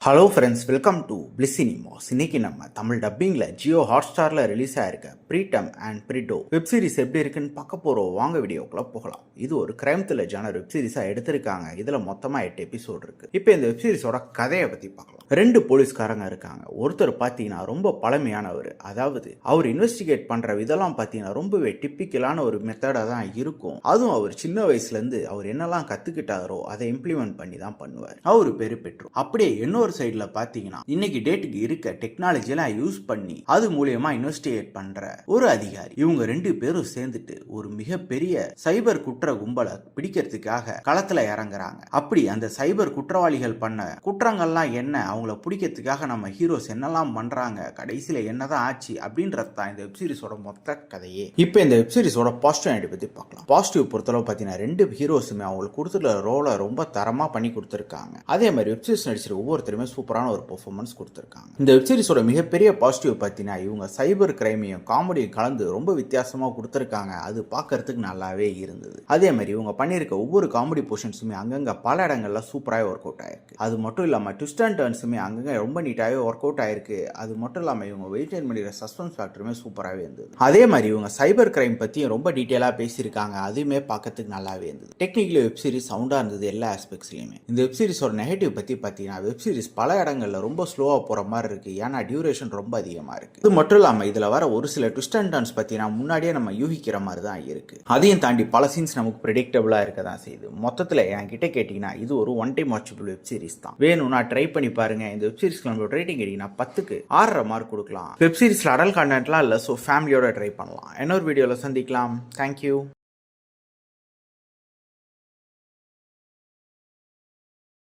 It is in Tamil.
Hello friends, welcome to Bliss cinemas. இன்னைக்கு நம்ம தமிழ் டப்பிங்கில் ஜியோ ஹாட்ஸ்டாரில் ரிலீஸ் ஆயிருக்க ப்ரீடம் அண்ட் ப்ரிடோ வெப் சீரிஸ் எப்படி இருக்குன்னு பார்க்க போகிறோம். வாங்க வீடியோக்குள்ள போகலாம். இது ஒரு கிரைம் த்ரில்லர் ஜானர் வெப் சீரிஸாக எடுத்திருக்காங்க. இதில் மொத்தமாக 8 எபிசோடு இருக்கு. இப்போ இந்த வெப் சீரிஸோட கதையை பற்றி பார்க்கலாம். 2 போலீஸ்காரங்க இருக்காங்க. ஒருத்தர் பார்த்தீங்கன்னா ரொம்ப பழமையானவர். அதாவது அவர் இன்வெஸ்டிகேட் பண்ணுற விதெல்லாம் பார்த்தீங்கன்னா ரொம்பவே டிப்பிக்கலான ஒரு மெத்தடாக தான் இருக்கும். அதுவும் அவர் சின்ன வயசுலேருந்து அவர் என்னெல்லாம் கற்றுக்கிட்டாரோ அதை இம்ப்ளிமெண்ட் பண்ணி தான் பண்ணுவார். அவர் பேரு பெட்ரோ. அப்படியே இன்னொரு சைடுல பாத்தீங்கன்னா இன்னைக்கு டேட்டுக்கு இருக்க டெக்னாலஜி எல்லாம் யூஸ் பண்ணி அது மூலியமா இன்வெஸ்டிகேட் பண்ற ஒரு அதிகாரி. இவங்க 2 பேரும் சேர்ந்துட்டு ஒரு மிகப்பெரிய சைபர் குற்ற கும்பலை பிடிக்கிறதுக்காக களத்துல இறங்குறாங்க. அப்படி அந்த சைபர் குற்றவாளிகள் பண்ண குற்றங்கள்லாம் என்ன, அவங்கள பிடிக்கிறதுக்காக நம்ம ஹீரோஸ் என்னெல்லாம் பண்றாங்க, கடைசியில என்னதான் ஆச்சு அப்படின்றது தான் இந்த வெப்சீரிஸோட மொத்த கதையே. இப்போ இந்த வெப்சீரிஸோட பாசிட்டிவ் பத்தி பார்க்கலாம். பாசிட்டிவ் பொறுத்தளவு பாத்தீங்கன்னா 2 ஹீரோஸுமே அவங்களுக்கு கொடுத்துள்ள ரோலை ரொம்ப தரமா பண்ணி கொடுத்துருக்காங்க. அதே மாதிரி வெப்சீரிஸ் நடிச்சிருக்க ஒவ்வொருத்தருமே சூப்பரான ஒரு பெர்ஃபார்மன்ஸ் கொடுத்திருக்காங்க. இந்த வெப்சீரிஸோட மிகப்பெரிய பாசிட்டிவ் பார்த்தீங்கன்னா இவங்க சைபர் கிரைமையும் காமெடியும் கலந்து ரொம்ப வித்தியாசமா கொடுத்திருக்காங்க. அது பார்க்கறதுக்கு நல்லாவே இருந்தது. அதே மாதிரி இவங்க பண்ணியிருக்க ஒவ்வொரு காமெடி போர்ஷன்ஸுமே அங்கங்க பல இடங்கள்ல சூப்பராகவே ஒர்க் அவுட் ஆயிருக்கு. அது மட்டும் இல்லாம ட்விஸ்ட் அண்ட் டர்ன்ஸுமே அங்கங்க ரொம்ப நீட்டாகவே ஒர்க் அவுட் ஆயிருக்கு. அது மட்டும் இல்லாம இவங்க வெயிட் பண்ணிக்கிற சஸ்பென்ஸ் ஃபேக்டருமே சூப்பராகவே இருந்தது. அதே மாதிரி இவங்க சைபர் கிரைம் பத்தியும் ரொம்ப டீட்டெயிலாக பேசியிருக்காங்க. அதுவுமே பார்க்கறதுக்கு நல்லாவே இருந்தது. டெக்னிக்கலி வெப்சீரிஸ் சவுண்டா இருந்தது எல்லா ஆஸ்பெக்ட்ஸ்லயுமே. இந்த வெப்சீரிஸோட நெகட்டிவ் பத்தி பார்த்தீங்கன்னா வெப்சீரிஸ் பல இடங்கள்ல ரொம்ப ஸ்லோவா போற மாதிரி இருக்கு. ஏன்னா டியூரேஷன் ரொம்ப அதிகமா இருக்கு. இது மட்டும் இல்லாம இதுல வர ஒரு சில ட்விஸ்ட் அண்ட் டர்ன்ஸ் பத்தினா முன்னாடியே நம்ம யூகிக்கிற மாதிரி தான் இருக்கு. அதையும் தாண்டி பல சீன்ஸ் நமக்கு ப்ரெடிக்டபிளா இருக்க தான் செய்யுது. மொத்தத்துல என்கிட்ட கேட்டீங்கன்னா இது ஒரு one time watchable web series தான். வேணும்னா ட்ரை பண்ணி பாருங்க. இந்த வெப் சீரிஸ்க்கு நம்மளோட ரேட்டிங் கேட்டீங்கன்னா 10க்கு 6.5 மார்க் கொடுக்கலாம். வெப் சீரிஸ்ல அடல் கண்டென்ட்லாம் இல்ல, ஸோ ஃபேமிலியோட ட்ரை பண்ணலாம். இன்னொரு வீடியோல சந்திக்கலாம். தேங்க்யூ.